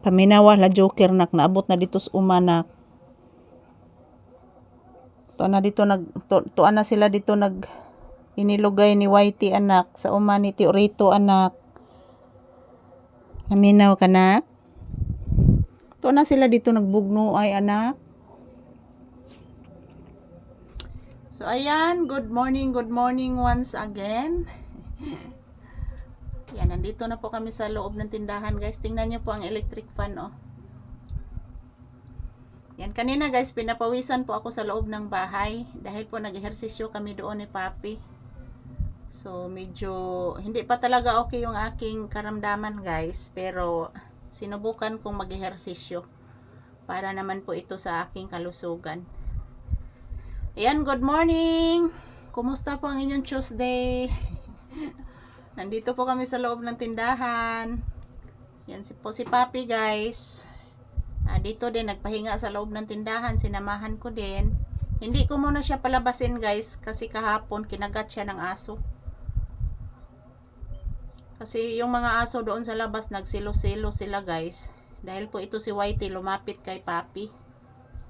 Paminawa la joker nak naabot na dito sa umanak. Tuana sila dito nag inilugay ni Whitey anak sa uma ni Tio Rito anak. Naminaw ka nak? Tuana sila dito nagbugno ay anak. So ayan, good morning once again. Yan, nandito na po kami sa loob ng tindahan guys. Tingnan nyo po ang electric fan oh. Yan, kanina guys, pinapawisan po ako sa loob ng bahay. Dahil po nag-ehersisyo kami doon ni Papi. So medyo, hindi pa talaga okay yung aking karamdaman guys. Pero sinubukan kong mag-ehersisyo. Para naman po ito sa aking kalusugan. Ayan, good morning! Kumusta po ang inyong Tuesday? Nandito po kami sa loob ng tindahan. Yan po si Papi guys. Dito din nagpahinga sa loob ng tindahan. Sinamahan ko din. Hindi ko muna siya palabasin guys. Kasi kahapon kinagat siya ng aso. Kasi yung mga aso doon sa labas nagsilo-silo sila guys. Dahil po ito si Whitey lumapit kay Papi.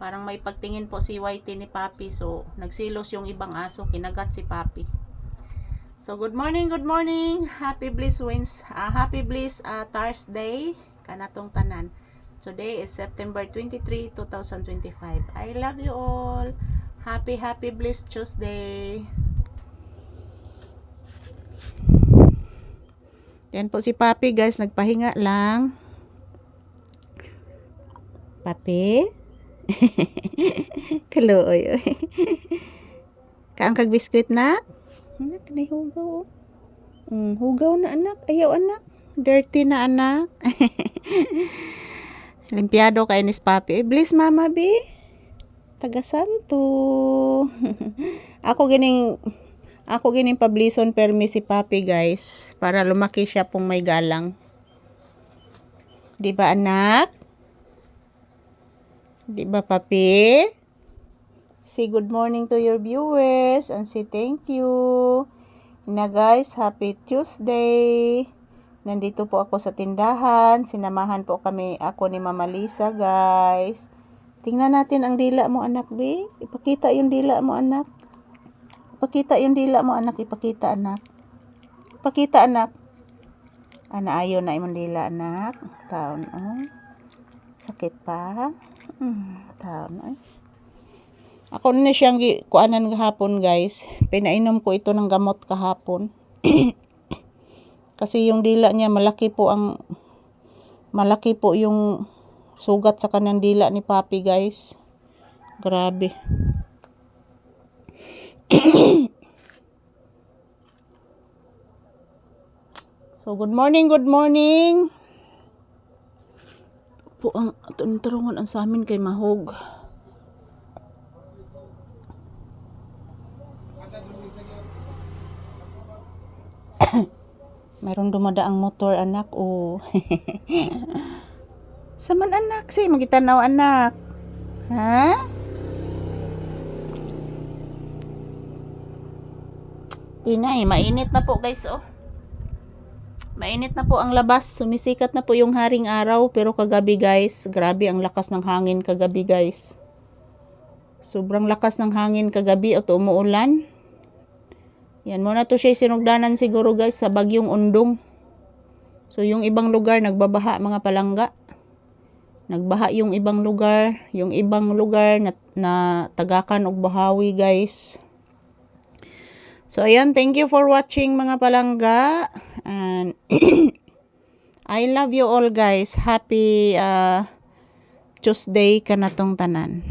Parang may pagtingin po si Whitey ni Papi. So nagsilos yung ibang aso. Kinagat si Papi. So good morning. Happy Bliss Thursday kanatong tanan. Today is September 23, 2025. I love you all. Happy Bliss Tuesday. Yan po si Papi guys, nagpahinga lang. Papi? Kaluoy. Kaang kag biskwit na? Anak, hugaw. Hugaw na anak. Ayaw anak. Dirty na anak. Limpiado kay nis Papi. Bliss mama bi. Tagasanto. Ako gining pablison permi si Papi guys. Para lumaki siya pong may galang. Di ba anak? Di ba Papi? Say good morning to your viewers and say thank you. Na guys, happy Tuesday. Nandito po ako sa tindahan. Sinamahan po ako ni Mama Lisa guys. Tingnan natin ang dila mo anak be. Ipakita yung dila mo anak. Ipakita anak. Ipakita anak. Ayaw na imong dila anak. Taon oh. Sakit pa. Taon ay. Ako na siyang kuanan kahapon guys. Pinainom ko ito ng gamot kahapon. Kasi yung dila niya malaki po yung sugat sa kanang dila ni Papi guys. Grabe. So good morning. Po ang tarungan ang sa amin kay mahog. Mayroong dumadaang motor anak oh. Saman anak si magitanaw anak. Ha? Inay, mainit na po guys oh. Mainit na po ang labas. Sumisikat na po yung haring araw pero kagabi guys, grabe ang lakas ng hangin kagabi guys. Sobrang lakas ng hangin kagabi at umuulan. Yan, muna to siya sinugdanan siguro guys sa bagyong Undong. So yung ibang lugar nagbabaha mga palangga. Nagbaha yung ibang lugar. Yung ibang lugar na tagakan og bahawi guys. So ayan, thank you for watching mga palangga. And I love you all guys. Happy Tuesday kanatong tanan.